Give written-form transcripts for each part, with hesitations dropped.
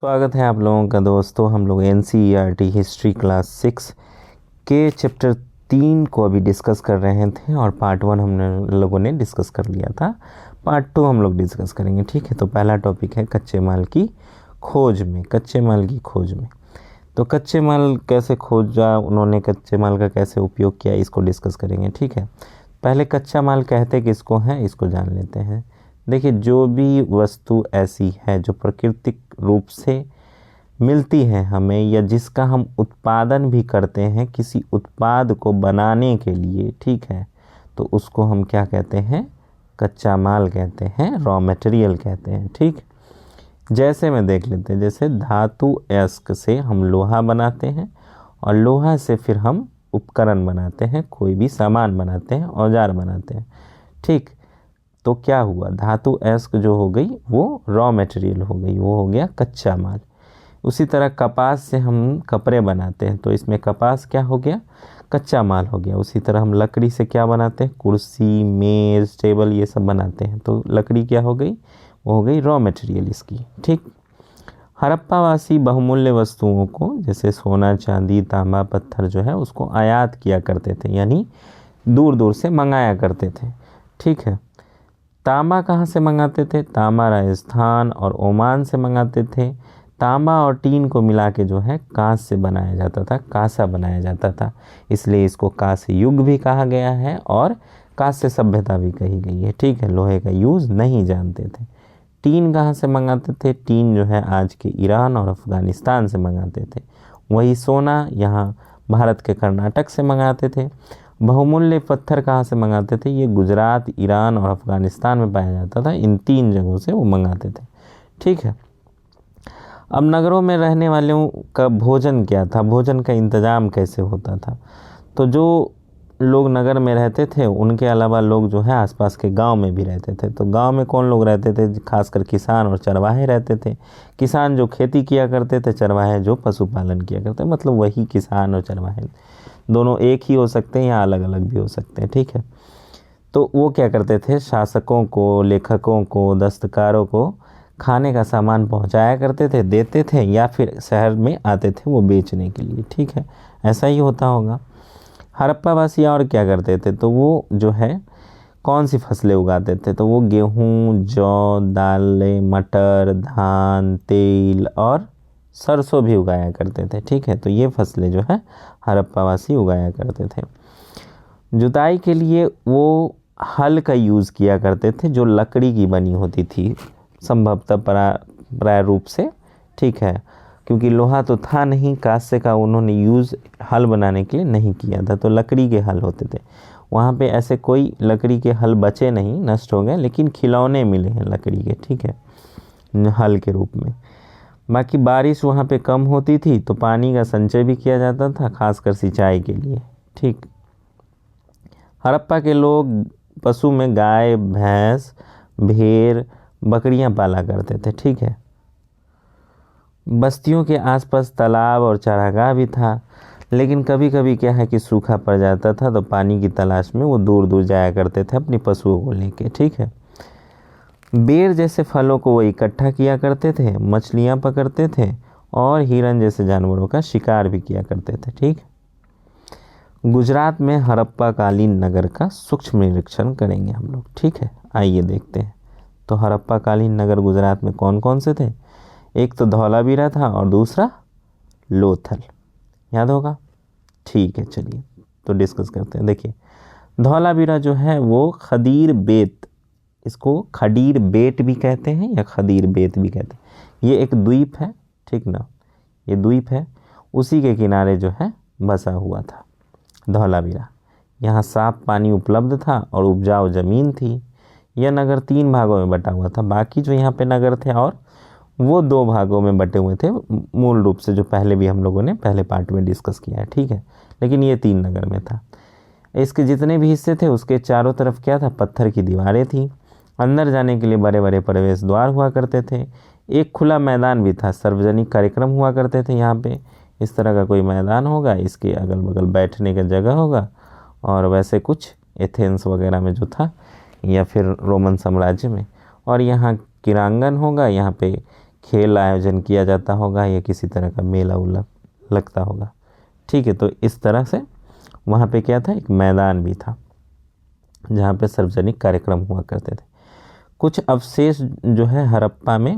स्वागत है आप लोगों का दोस्तों। हम लोग NCERT हिस्ट्री क्लास 6 के चैप्टर 3 को अभी डिस्कस कर रहे थे और पार्ट 1 हमने लोगों ने डिस्कस कर लिया था। पार्ट 2 हम लोग डिस्कस करेंगे, ठीक है। तो पहला टॉपिक है कच्चे माल की खोज में। कच्चे माल की खोज में तो कच्चे माल कैसे खोजा उन्होंने, कच्चे माल का कैसे उपयोग किया, इसको डिस्कस करेंगे, ठीक है। पहले कच्चा माल कहते किसको हैं इसको जान लेते हैं। देखिए, जो भी वस्तु ऐसी है जो प्राकृतिक रूप से मिलती है हमें, या जिसका हम उत्पादन भी करते हैं किसी उत्पाद को बनाने के लिए, ठीक है, तो उसको हम क्या कहते हैं? कच्चा माल कहते हैं, रॉ मटेरियल कहते हैं, ठीक। जैसे में देख लेते हैं, जैसे धातु अयस्क से हम लोहा बनाते हैं और लोहा से फिर हम उपकरण बनाते हैं, कोई भी सामान बनाते हैं, औजार बनाते हैं, ठीक। तो क्या हुआ, धातु अयस्क जो हो गई वो रॉ मटेरियल हो गई, वो हो गया कच्चा माल। उसी तरह कपास से हम कपड़े बनाते हैं, तो इसमें कपास क्या हो गया? कच्चा माल हो गया। उसी तरह हम लकड़ी से क्या बनाते हैं? कुर्सी, मेज़, टेबल, ये सब बनाते हैं, तो लकड़ी क्या हो गई? वो हो गई रॉ मटेरियल इसकी, ठीक। हड़प्पावासी बहुमूल्य वस्तुओं को, जैसे सोना, चांदी, तांबा, पत्थर जो है उसको आयात किया करते थे, यानी दूर दूर से मंगाया करते थे, ठीक है। तांबा कहाँ से मंगाते थे? तांबा राजस्थान और ओमान से मंगाते थे। तांबा और टीन को मिला के जो है कांस से बनाया जाता था, कांसा बनाया जाता था, इसलिए इसको कांस्य युग भी कहा गया है और कांस्य सभ्यता भी कही गई है, ठीक है। लोहे का यूज़ नहीं जानते थे। टीन कहाँ से मंगाते थे? टीन जो है आज के ईरान और अफ़गानिस्तान से मंगाते थे। वही सोना यहाँ भारत के कर्नाटक से मंगाते थे। बहुमूल्य पत्थर कहाँ से मंगाते थे? ये गुजरात, ईरान और अफ़गानिस्तान में पाया जाता था, इन 3 जगहों से वो मंगाते थे, ठीक है। अब नगरों में रहने वालों का भोजन क्या था? भोजन का इंतज़ाम कैसे होता था? तो जो लोग नगर में रहते थे उनके अलावा लोग जो है आसपास के गांव में भी रहते थे। तो गांव में कौन लोग रहते थे? खासकर किसान और चरवाहे रहते थे। किसान जो खेती किया करते थे, चरवाहे जो पशुपालन किया करते, मतलब वही किसान और चरवाहे दोनों एक ही हो सकते हैं या अलग अलग भी हो सकते हैं, ठीक है। तो वो क्या करते थे? शासकों को, लेखकों को, दस्तकारों को खाने का सामान पहुंचाया करते थे, देते थे, या फिर शहर में आते थे वो बेचने के लिए, ठीक है। ऐसा ही होता होगा। हड़प्पावासी और क्या करते थे? तो वो जो है कौन सी फसलें उगाते थे? तो वो गेहूँ, जौ, दालें, मटर, धान, तेल और सरसों भी उगाया करते थे, ठीक है। तो ये फसलें जो है हड़प्पावासी उगाया करते थे। जुताई के लिए वो हल का यूज़ किया करते थे जो लकड़ी की बनी होती थी, संभवतः प्राय रूप से, ठीक है, क्योंकि लोहा तो था नहीं, कांस्य का उन्होंने यूज़ हल बनाने के लिए नहीं किया था, तो लकड़ी के हल होते थे। वहाँ पे ऐसे कोई लकड़ी के हल बचे नहीं, नष्ट हो गए, लेकिन खिलौने मिले हैं लकड़ी के, ठीक है, हल के रूप में। बाकी बारिश वहाँ पे कम होती थी तो पानी का संचय भी किया जाता था, खासकर सिंचाई के लिए, ठीक। हड़प्पा के लोग पशु में गाय, भैंस, भेड़, बकरियां पाला करते थे, ठीक है। बस्तियों के आसपास तालाब और चारागाह भी था, लेकिन कभी कभी क्या है कि सूखा पड़ जाता था तो पानी की तलाश में वो दूर दूर जाया करते थे अपनी पशुओं को लेके, ठीक है। बेर जैसे फलों को वो इकट्ठा किया करते थे, मछलियां पकड़ते थे और हिरन जैसे जानवरों का शिकार भी किया करते थे, ठीक। गुजरात में हड़प्पाकालीन नगर का सूक्ष्म निरीक्षण करेंगे हम लोग, ठीक है। आइए देखते हैं। तो हड़प्पाकालीन नगर गुजरात में कौन कौन से थे? एक तो धौलावीरा था और दूसरा लोथल, याद होगा, ठीक है। चलिए तो डिस्कस करते हैं। देखिए, धौलावीरा जो है वो खदीर बेट, इसको खडीर बेट भी कहते हैं या खदीर बेट भी कहते हैं। ये एक द्वीप है, ठीक ना, ये द्वीप है, उसी के किनारे जो है बसा हुआ था धौलावीरा। यहाँ साफ पानी उपलब्ध था और उपजाऊ ज़मीन थी। यह नगर 3 भागों में बटा हुआ था। बाकी जो यहाँ पे नगर थे और वो 2 भागों में बटे हुए थे मूल रूप से, जो पहले भी हम लोगों ने पहले पार्ट में डिस्कस किया है, ठीक है। लेकिन ये 3 नगर में था। इसके जितने भी हिस्से थे उसके चारों तरफ क्या था? पत्थर की दीवारें थी। अंदर जाने के लिए बड़े बड़े प्रवेश द्वार हुआ करते थे। एक खुला मैदान भी था, सार्वजनिक कार्यक्रम हुआ करते थे यहाँ पे। इस तरह का कोई मैदान होगा, इसके अगल बगल बैठने का जगह होगा, और वैसे कुछ एथेंस वगैरह में जो था, या फिर रोमन साम्राज्य में, और यहाँ क्रीड़ांगन होगा, यहाँ पे खेल आयोजन किया जाता होगा या किसी तरह का मेला उला लगता होगा। ठीक है, तो इस तरह से वहाँ पे क्या था, एक मैदान भी था जहाँ पे सार्वजनिक कार्यक्रम हुआ करते थे। कुछ अवशेष जो है हड़प्पा में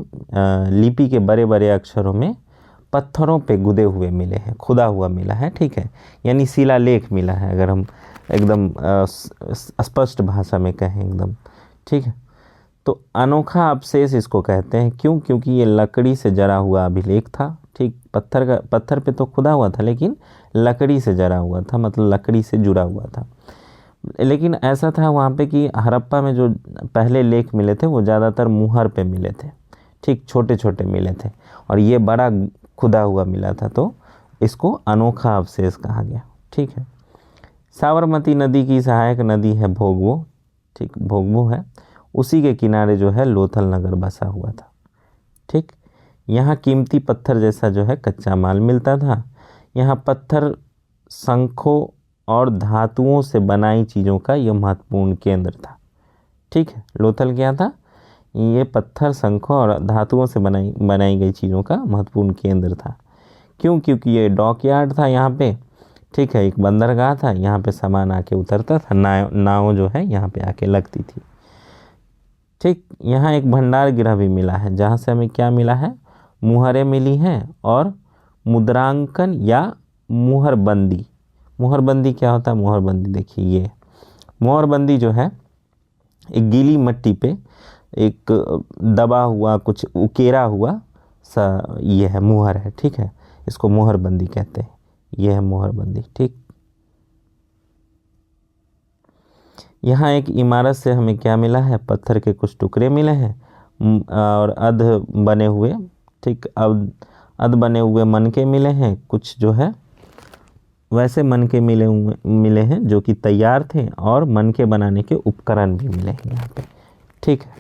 लिपि के बड़े बड़े अक्षरों में पत्थरों पे गुदे हुए मिले हैं, खुदा हुआ मिला है। ठीक है, यानी शिलालेख मिला है, अगर हम एकदम स्पष्ट भाषा में कहें एकदम। ठीक है, तो अनोखा अवशेष इसको कहते हैं। क्यों? क्योंकि ये लकड़ी से जरा हुआ अभिलेख था। ठीक, पत्थर पे तो खुदा हुआ था लेकिन लकड़ी से जरा हुआ था, मतलब लकड़ी से जुड़ा हुआ था। लेकिन ऐसा था वहाँ पे कि हड़प्पा में जो पहले लेख मिले थे वो ज़्यादातर मुहर पे मिले थे। ठीक, छोटे छोटे मिले थे, और ये बड़ा खुदा हुआ मिला था, तो इसको अनोखा अवशेष कहा गया। ठीक है, साबरमती नदी की सहायक नदी है भोगवो। ठीक, भोगवो है, उसी के किनारे जो है लोथल नगर बसा हुआ था। ठीक, यहाँ कीमती पत्थर जैसा जो है कच्चा माल मिलता था। यहाँ पत्थर, शंखों और धातुओं से बनाई चीज़ों का यह महत्वपूर्ण केंद्र था। ठीक है, लोथल क्या था, ये पत्थर, शंखों और धातुओं से बनाई गई चीज़ों का महत्वपूर्ण केंद्र था। क्यों? क्योंकि ये डॉक यार्ड था यहाँ पे। ठीक है, एक बंदरगाह था, यहाँ पे सामान आके उतरता था, नाव जो है यहाँ पे आके लगती थी। ठीक, यहाँ एक भंडार गृह भी मिला है जहाँ से हमें क्या मिला है, मुहरें मिली हैं और मुद्रांकन या मुहरबंदी। मुहरबंदी क्या होता है? मुहरबंदी देखिए, ये मुहरबंदी जो है एक गीली मिट्टी पे एक दबा हुआ, कुछ उकेरा हुआ सा ये है, मुहर है। ठीक है, इसको मुहरबंदी कहते हैं, ये है मुहरबंदी। ठीक, यहाँ एक इमारत से हमें क्या मिला है, पत्थर के कुछ टुकड़े मिले हैं और अध बने हुए, ठीक, अब अध बने हुए मनके मिले हैं। कुछ जो है वैसे मनके मिले हैं जो कि तैयार थे, और मनके बनाने के उपकरण भी मिले हैं यहाँ पे। ठीक है,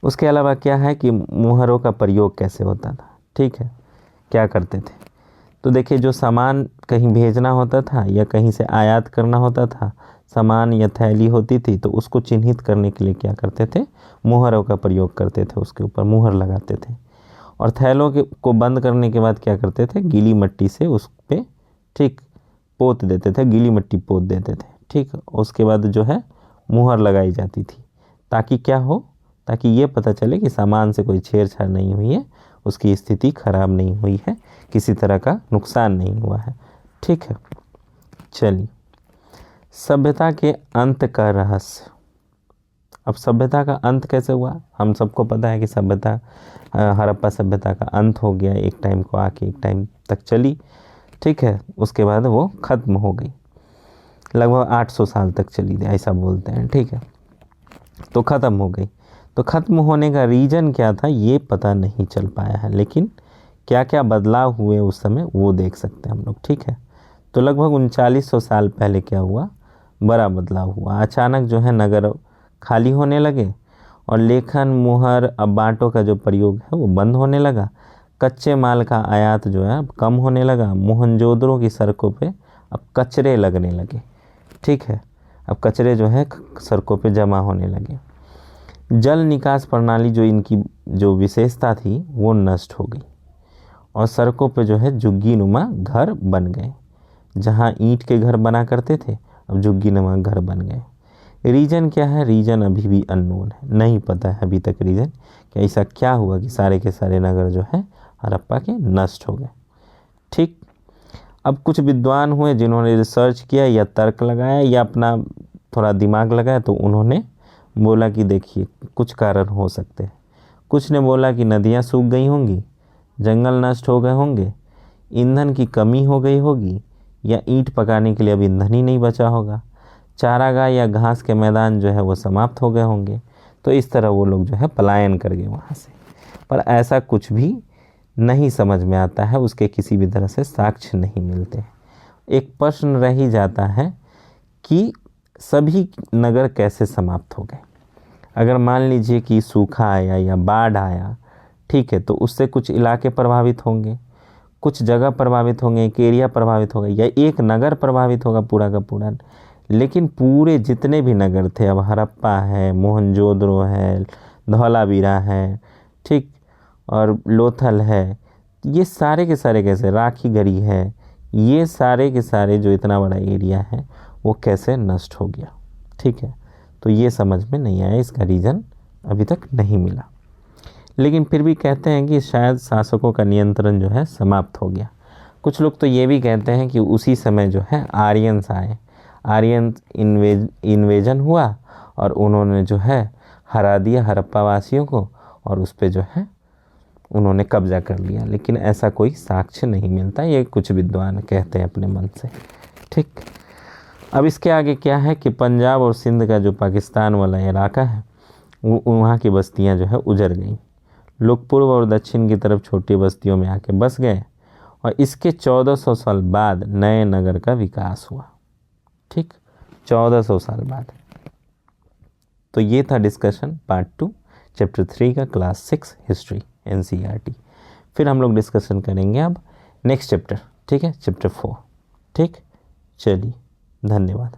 उसके अलावा क्या है कि मुहरों का प्रयोग कैसे होता था। ठीक है, क्या करते थे, तो देखिए, जो सामान कहीं भेजना होता था या कहीं से आयात करना होता था, सामान या थैली होती थी, तो उसको चिन्हित करने के लिए क्या करते थे, मुहरों का प्रयोग करते थे, उसके ऊपर मुहर लगाते थे। और थैलों को बंद करने के बाद क्या करते थे, गीली मिट्टी से उस पर, ठीक, पोत देते थे, गीली मिट्टी पोत देते थे। ठीक, उसके बाद जो है मुहर लगाई जाती थी, ताकि क्या हो, ताकि ये पता चले कि सामान से कोई छेड़छाड़ नहीं हुई है, उसकी स्थिति खराब नहीं हुई है, किसी तरह का नुकसान नहीं हुआ है। ठीक है, चलिए, सभ्यता के अंत का रहस्य। अब सभ्यता का अंत कैसे हुआ, हम सबको पता है कि सभ्यता, हड़प्पा सभ्यता का अंत हो गया, एक टाइम को आके एक टाइम तक चली। ठीक है, उसके बाद वो ख़त्म हो गई, लगभग 800 साल तक चली थी, ऐसा बोलते हैं। ठीक है, तो ख़त्म हो गई। तो ख़त्म होने का रीज़न क्या था ये पता नहीं चल पाया है, लेकिन क्या क्या बदलाव हुए उस समय वो देख सकते हैं हम लोग। ठीक है, तो लगभग 3900 साल पहले क्या हुआ, बड़ा बदलाव हुआ। अचानक जो है नगर खाली होने लगे, और लेखन, मुहर, अब बाँटों का जो प्रयोग है वो बंद होने लगा। कच्चे माल का आयात जो है अब कम होने लगा। मोहनजोदड़ो की सड़कों पे अब कचरे लगने लगे। ठीक है, अब कचरे जो है सड़कों पे जमा होने लगे। जल निकास प्रणाली जो इनकी जो विशेषता थी वो नष्ट हो गई, और सड़कों पे जो है झुग्गी नुमा घर बन गए। जहाँ ईंट के घर बना करते थे, अब झुग्गी नुमा घर बन गए। रीज़न क्या है, रीज़न अभी भी अननोन है, नहीं पता है अभी तक रीज़न कि ऐसा क्या हुआ कि सारे के सारे नगर जो है हड़प्पा के नष्ट हो गए। ठीक, अब कुछ विद्वान हुए जिन्होंने रिसर्च किया या तर्क लगाया या अपना थोड़ा दिमाग लगाया, तो उन्होंने बोला कि देखिए कुछ कारण हो सकते हैं। कुछ ने बोला कि नदियाँ सूख गई होंगी, जंगल नष्ट हो गए होंगे, ईंधन की कमी हो गई होगी, या ईंट पकाने के लिए अब ईंधन ही नहीं बचा होगा, चारागाह या घास के मैदान जो है वो समाप्त हो गए होंगे। तो इस तरह वो लोग जो है पलायन कर गए वहाँ से। पर ऐसा कुछ भी नहीं समझ में आता है, उसके किसी भी तरह से साक्ष्य नहीं मिलते हैं। एक प्रश्न रह ही जाता है कि सभी नगर कैसे समाप्त हो गए। अगर मान लीजिए कि सूखा आया या बाढ़ आया, ठीक है, तो उससे कुछ इलाके प्रभावित होंगे, कुछ जगह प्रभावित होंगे, एक एरिया प्रभावित होगा, या एक नगर प्रभावित होगा पूरा का पूरा। लेकिन पूरे जितने भी नगर थे, अब हड़प्पा है, मोहनजोदड़ो है, धौलावीरा है, ठीक, और लोथल है, ये सारे के सारे कैसे, राखी गढ़ी है, ये सारे के सारे जो इतना बड़ा एरिया है वो कैसे नष्ट हो गया। ठीक है, तो ये समझ में नहीं आया, इसका रीज़न अभी तक नहीं मिला। लेकिन फिर भी कहते हैं कि शायद शासकों का नियंत्रण जो है समाप्त हो गया। कुछ लोग तो ये भी कहते हैं कि उसी समय जो है आर्यंस आए, आर्यन इन्वेजन हुआ और उन्होंने जो है हरा दिया हड़प्पा वासियों को और उस पर जो है उन्होंने कब्जा कर लिया। लेकिन ऐसा कोई साक्ष्य नहीं मिलता, ये कुछ विद्वान कहते हैं अपने मन से। ठीक, अब इसके आगे क्या है कि पंजाब और सिंध का जो पाकिस्तान वाला इलाका है वो वहाँ की बस्तियाँ जो है उजड़ गई। लोग पूर्व और दक्षिण की तरफ छोटी बस्तियों में आके बस गए और इसके 1400 साल बाद नए नगर का विकास हुआ। ठीक, 1400 साल बाद। तो ये था डिस्कशन पार्ट 2 चैप्टर 3 का क्लास 6 हिस्ट्री NCERT। फिर हम लोग डिस्कशन करेंगे अब नेक्स्ट चैप्टर, ठीक है, चैप्टर 4। ठीक, चलिए, धन्यवाद।